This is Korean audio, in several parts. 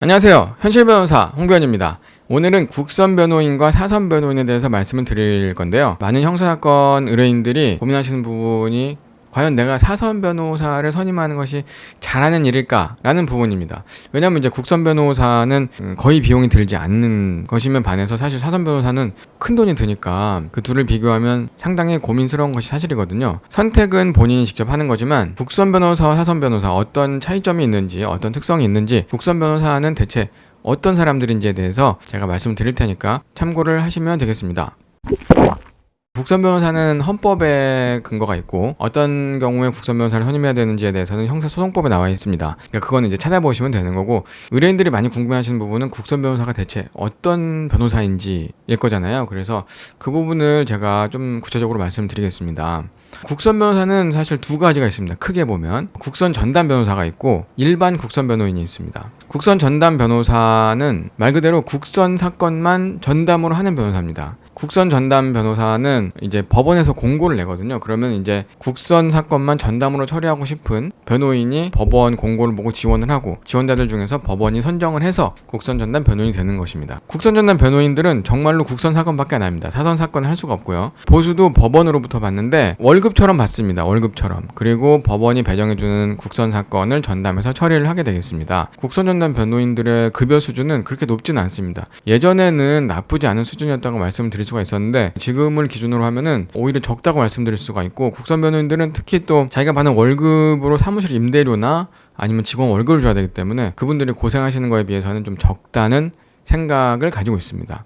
안녕하세요. 현실 변호사 홍변입니다. 오늘은 국선 변호인과 사선 변호인에 대해서 말씀을 드릴 건데요. 많은 형사사건 의뢰인들이 고민하시는 부분이 과연 내가 사선 변호사를 선임하는 것이 잘하는 일일까? 라는 부분입니다. 왜냐하면 이제 국선 변호사는 거의 비용이 들지 않는 것이면 반해서 사실 사선 변호사는 큰 돈이 드니까 그 둘을 비교하면 상당히 고민스러운 것이 사실이거든요. 선택은 본인이 직접 하는 거지만 국선 변호사와 사선 변호사 어떤 차이점이 있는지 어떤 특성이 있는지 국선 변호사는 대체 어떤 사람들인지에 대해서 제가 말씀을 드릴 테니까 참고를 하시면 되겠습니다. 국선 변호사는 헌법에 근거가 있고 어떤 경우에 국선 변호사를 선임해야 되는지에 대해서는 형사소송법에 나와 있습니다. 그러니까 그거는 이제 찾아보시면 되는 거고, 의뢰인들이 많이 궁금해하시는 부분은 국선 변호사가 대체 어떤 변호사인지일 거잖아요. 그래서 그 부분을 제가 좀 구체적으로 말씀드리겠습니다. 국선 변호사는 사실 두 가지가 있습니다. 크게 보면 국선 전담 변호사가 있고 일반 국선 변호인이 있습니다. 국선 전담 변호사는 말 그대로 국선 사건만 전담으로 하는 변호사입니다. 국선 전담 변호사는 이제 법원에서 공고를 내거든요. 그러면 이제 국선 사건만 전담으로 처리하고 싶은 변호인이 법원 공고를 보고 지원을 하고, 지원자들 중에서 법원이 선정을 해서 국선 전담 변호인이 되는 것입니다. 국선 전담 변호인들은 정말로 국선 사건밖에 안 합니다. 사선 사건을 할 수가 없고요. 보수도 법원으로부터 받는데 월급처럼 받습니다. 월급처럼. 그리고 법원이 배정해주는 국선 사건을 전담해서 처리를 하게 되겠습니다. 국선 전담 변호인들의 급여 수준은 그렇게 높지는 않습니다. 예전에는 나쁘지 않은 수준이었다고 말씀을 드릴 수가 있었는데 지금을 기준으로 하면은 오히려 적다고 말씀드릴 수가 있고, 국선 변호인들은 특히 또 자기가 받는 월급으로 사무실 임대료나 아니면 직원 월급을 줘야 되기 때문에 그분들이 고생하시는 거에 비해서는 좀 적다는 생각을 가지고 있습니다.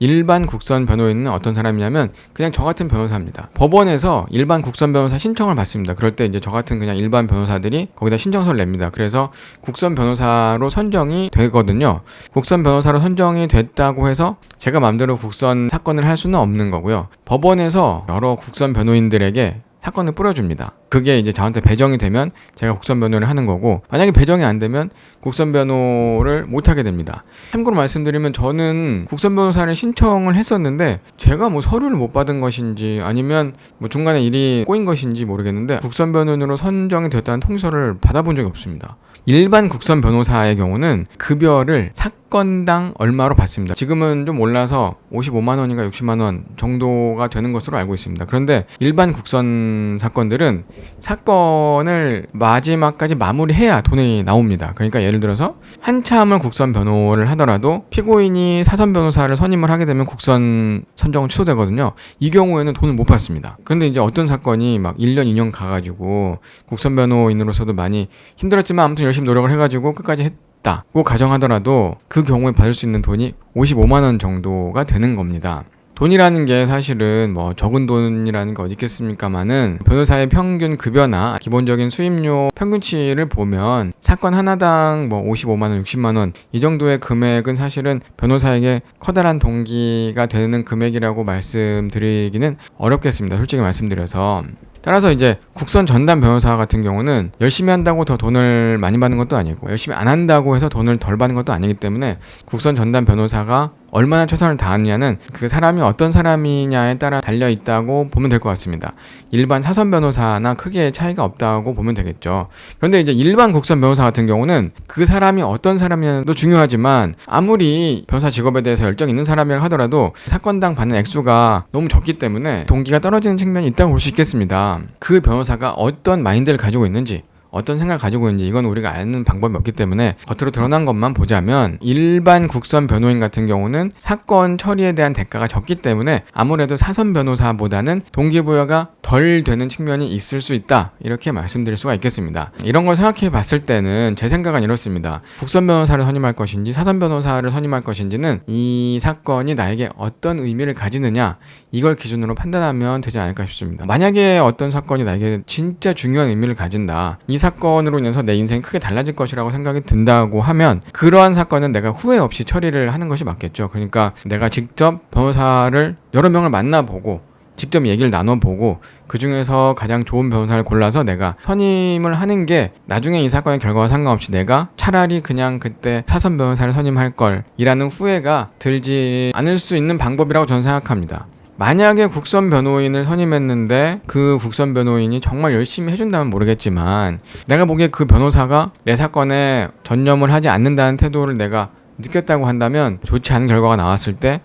일반 국선 변호인은 어떤 사람이냐면 그냥 저 같은 변호사입니다. 법원에서 일반 국선 변호사 신청을 받습니다. 그럴 때 이제 저 같은 그냥 일반 변호사들이 거기다 신청서를 냅니다. 그래서 국선 변호사로 선정이 되거든요. 국선 변호사로 선정이 됐다고 해서 제가 마음대로 국선 사건을 할 수는 없는 거고요. 법원에서 여러 국선 변호인들에게 사건을 뿌려줍니다. 그게 이제 저한테 배정이 되면 제가 국선 변호를 하는 거고, 만약에 배정이 안 되면 국선 변호를 못 하게 됩니다. 참고로 말씀드리면 저는 국선 변호사를 신청을 했었는데 제가 뭐 서류를 못 받은 것인지 아니면 뭐 중간에 일이 꼬인 것인지 모르겠는데 국선 변호인으로 선정이 됐다는 통지서를 받아본 적이 없습니다. 일반 국선 변호사의 경우는 급여를 사건당 얼마로 받습니다. 지금은 좀 올라서 55만 원인가 60만 원 정도가 되는 것으로 알고 있습니다. 그런데 일반 국선 사건들은 사건을 마지막까지 마무리해야 돈이 나옵니다. 그러니까 예를 들어서 한참을 국선 변호를 하더라도 피고인이 사선 변호사를 선임을 하게 되면 국선 선정은 취소되거든요. 이 경우에는 돈을 못 받습니다. 그런데 이제 어떤 사건이 막 1년 2년 가가지고 국선 변호인으로서도 많이 힘들었지만 아무튼 열심히 노력을 해가지고 끝까지 했다고 가정하더라도 그 경우에 받을 수 있는 돈이 55만 원 정도가 되는 겁니다. 돈이라는 게 사실은 뭐 적은 돈이라는 게 어디 있겠습니까만은 변호사의 평균 급여나 기본적인 수임료 평균치를 보면 사건 하나당 뭐 55만 원, 60만 원 이 정도의 금액은 사실은 변호사에게 커다란 동기가 되는 금액이라고 말씀드리기는 어렵겠습니다. 솔직히 말씀드려서. 따라서 이제 국선 전담 변호사 같은 경우는 열심히 한다고 더 돈을 많이 받는 것도 아니고 열심히 안 한다고 해서 돈을 덜 받는 것도 아니기 때문에 국선 전담 변호사가 얼마나 최선을 다하느냐는 그 사람이 어떤 사람이냐에 따라 달려있다고 보면 될 것 같습니다. 일반 사선 변호사나 크게 차이가 없다고 보면 되겠죠. 그런데 이제 일반 국선 변호사 같은 경우는 그 사람이 어떤 사람이냐도 중요하지만 아무리 변호사 직업에 대해서 열정 있는 사람이라 하더라도 사건당 받는 액수가 너무 적기 때문에 동기가 떨어지는 측면이 있다고 볼 수 있겠습니다. 그 변호사가 어떤 마인드를 가지고 있는지, 어떤 생각을 가지고 있는지 이건 우리가 아는 방법이 없기 때문에 겉으로 드러난 것만 보자면 일반 국선 변호인 같은 경우는 사건 처리에 대한 대가가 적기 때문에 아무래도 사선 변호사보다는 동기부여가 덜 되는 측면이 있을 수 있다, 이렇게 말씀드릴 수가 있겠습니다. 이런 걸 생각해 봤을 때는 제 생각은 이렇습니다. 국선 변호사를 선임할 것인지 사선 변호사를 선임할 것인지는 이 사건이 나에게 어떤 의미를 가지느냐, 이걸 기준으로 판단하면 되지 않을까 싶습니다. 만약에 어떤 사건이 나에게 진짜 중요한 의미를 가진다, 이 사건으로 인해서 내 인생이 크게 달라질 것이라고 생각이 든다고 하면 그러한 사건은 내가 후회 없이 처리를 하는 것이 맞겠죠. 그러니까 내가 직접 변호사를 여러 명을 만나보고 직접 얘기를 나눠보고 그 중에서 가장 좋은 변호사를 골라서 내가 선임을 하는 게 나중에 이 사건의 결과와 상관없이 내가 차라리 그냥 그때 사선 변호사를 선임할 걸 이라는 후회가 들지 않을 수 있는 방법이라고 저는 생각합니다. 만약에 국선 변호인을 선임했는데 그 국선 변호인이 정말 열심히 해준다면 모르겠지만 내가 보기에 그 변호사가 내 사건에 전념을 하지 않는다는 태도를 내가 느꼈다고 한다면 좋지 않은 결과가 나왔을 때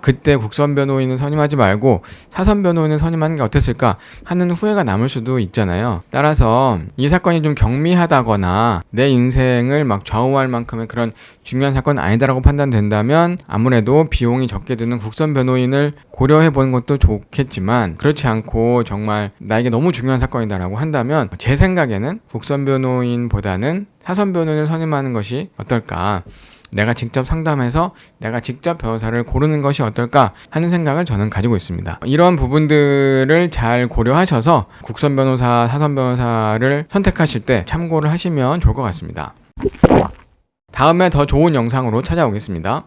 그때 국선 변호인을 선임하지 말고 사선 변호인을 선임하는 게 어땠을까 하는 후회가 남을 수도 있잖아요. 따라서 이 사건이 좀 경미하다거나 내 인생을 막 좌우할 만큼의 그런 중요한 사건은 아니다라고 판단된다면 아무래도 비용이 적게 드는 국선 변호인을 고려해 보는 것도 좋겠지만, 그렇지 않고 정말 나에게 너무 중요한 사건이다라고 한다면 제 생각에는 국선 변호인보다는 사선 변호인을 선임하는 것이 어떨까, 내가 직접 상담해서 내가 직접 변호사를 고르는 것이 어떨까 하는 생각을 저는 가지고 있습니다. 이런 부분들을 잘 고려하셔서 국선 변호사, 사선 변호사를 선택하실 때 참고를 하시면 좋을 것 같습니다. 다음에 더 좋은 영상으로 찾아오겠습니다.